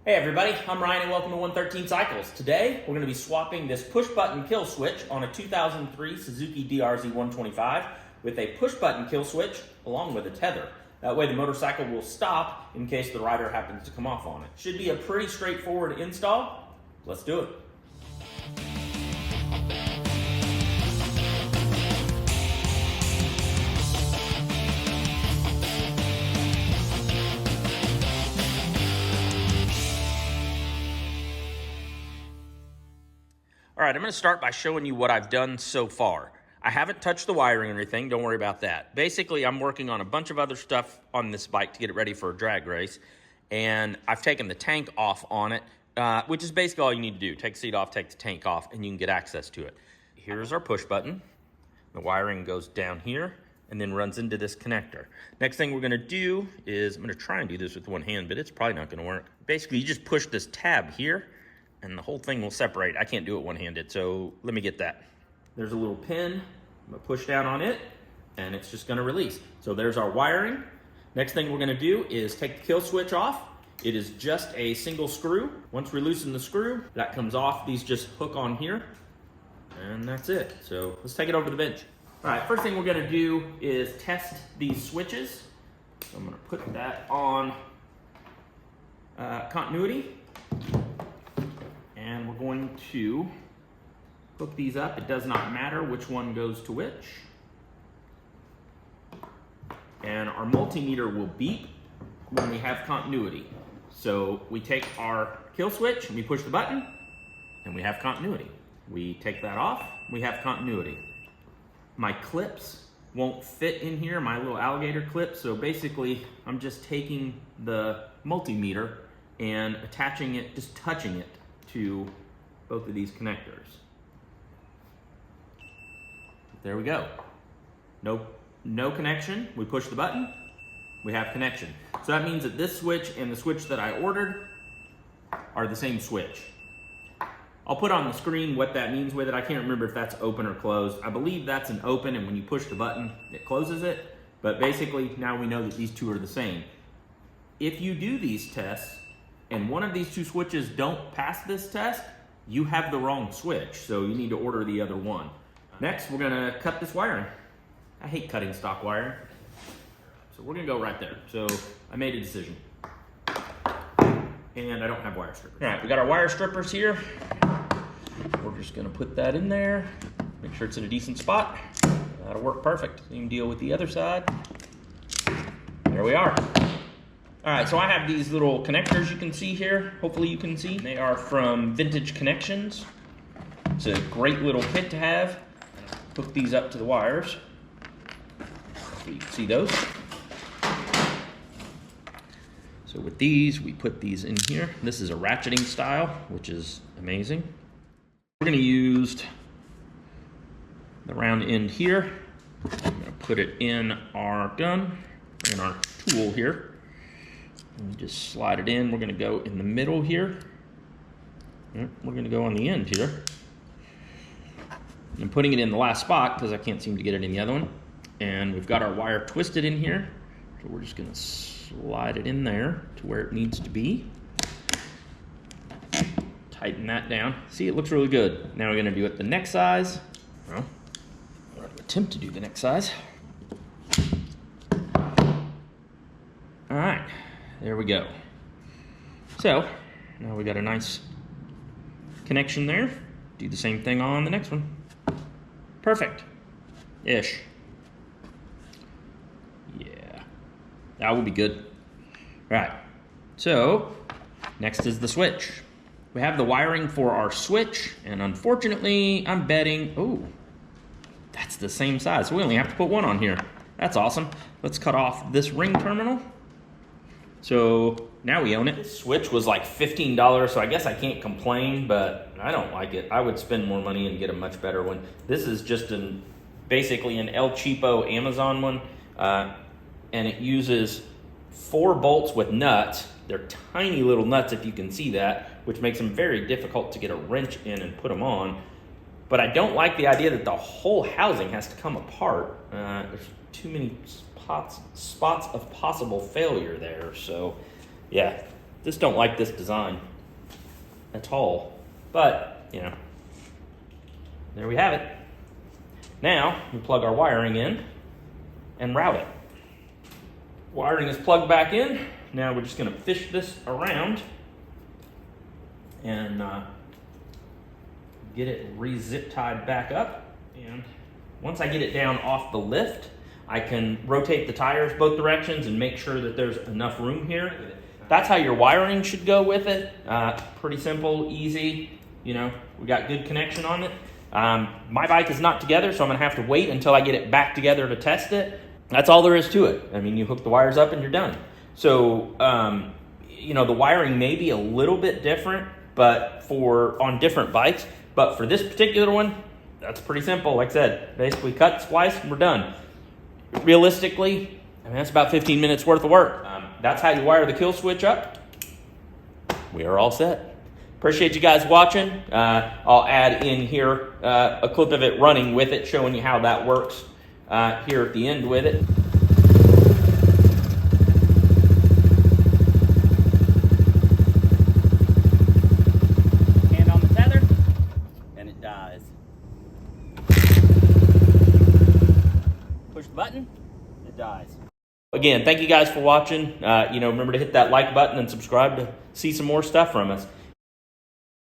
Hey everybody, I'm Ryan and welcome to 113 Cycles. Today we're going to be swapping this push button kill switch on a 2003 Suzuki DRZ125 with a push button kill switch along with a tether. That way the motorcycle will stop in case the rider happens to come off on it. Should be a pretty straightforward install. Let's do it. All right, I'm going to start by showing you what I've done so far. I haven't touched the wiring or anything, don't worry about that. Basically, I'm working on a bunch of other stuff on this bike to get it ready for a drag race, and I've taken the tank off on it, which is basically all you need to do. Take the seat off, take the tank off, and you can get access to it. Here's our push button. The wiring goes down here and then runs into this connector. Next thing we're going to do is, I'm going to try and do this with one hand, but it's probably not going to work. Basically, you just push this tab here, and the whole thing will separate. I can't do it one-handed, so let me get that. There's a little pin. I'm gonna push down on it, and it's just gonna release. So there's our wiring. Next thing we're gonna do is take the kill switch off. It is just a single screw. Once we loosen the screw, that comes off. These just hook on here, and that's it. So let's take it over to the bench. All right, first thing we're gonna do is test these switches. So I'm gonna put that on continuity. And we're going to hook these up. It does not matter which one goes to which. And our multimeter will beep when we have continuity. So we take our kill switch and we push the button and we have continuity. We take that off, we have continuity. My clips won't fit in here, my little alligator clips. So basically I'm just taking the multimeter and attaching it, just touching it to both of these connectors. There we go. No connection. We push the button, we have connection. So that means that this switch and the switch that I ordered are the same switch. I'll put on the screen what that means with it. I can't remember if that's open or closed. I believe that's an open, and when you push the button, it closes it. But basically, now we know that these two are the same. If you do these tests, and one of these two switches don't pass this test, you have the wrong switch, so you need to order the other one. Next, we're gonna cut this wiring. I hate cutting stock wiring. So we're gonna go right there. So I made a decision. And I don't have wire strippers. All right, we got our wire strippers here. We're just gonna put that in there, make sure it's in a decent spot. That'll work perfect. Same deal with the other side. There we are. All right, so I have these little connectors you can see here. Hopefully you can see. They are from Vintage Connections. It's a great little kit to have. Hook these up to the wires. So you can see those. So with these, we put these in here. This is a ratcheting style, which is amazing. We're gonna use the round end here. I'm gonna put it in our gun, in our tool here. And just slide it in. We're going to go in the middle here. We're going to go on the end here. I'm putting it in the last spot because I can't seem to get it in the other one. And we've got our wire twisted in here. So we're just going to slide it in there to where it needs to be. Tighten that down. See, it looks really good. Now we're going to do it the next size. Well, I'm going to attempt to do the next size. All right. There we go. So now we got a nice connection there. Do the same thing on the next one. Perfect-ish. Yeah, that will be good. All right, so next is the switch. We have the wiring for our switch, and unfortunately, I'm betting, oh, that's the same size. So we only have to put one on here. That's awesome. Let's cut off this ring terminal. So now we own it. This switch was like $15, so I guess I can't complain, but I don't like it. I would spend more money and get a much better one. This is just basically an El Cheapo Amazon one, and it uses 4 bolts with nuts. They're tiny little nuts, if you can see that, which makes them very difficult to get a wrench in and put them on. But I don't like the idea that the whole housing has to come apart. There's too many spots of possible failure there. So yeah, Just don't like this design at all. But, you know, there we have it. Now, we plug our wiring in and route it. Wiring is plugged back in. Now we're just gonna fish this around and get it re-zip tied back up. And once I get it down off the lift, I can rotate the tires both directions and make sure that there's enough room here. That's how your wiring should go with it. Pretty simple, easy. You know, we got good connection on it. My bike is not together, so I'm gonna have to wait until I get it back together to test it. That's all there is to it. I mean, you hook the wires up and you're done. So, you know, the wiring may be a little bit different, but on different bikes. But for this particular one, that's pretty simple. Like I said, basically cut, splice, and we're done. Realistically, I mean, that's about 15 minutes worth of work. That's how you wire the Killswitch up. We are all set. Appreciate you guys watching. I'll add in here a clip of it running with it, showing you how that works here at the end with it. Hand on the tether, and it dies. Push the button, it dies. Again, thank you guys for watching. You know, remember to hit that like button and subscribe to see some more stuff from us.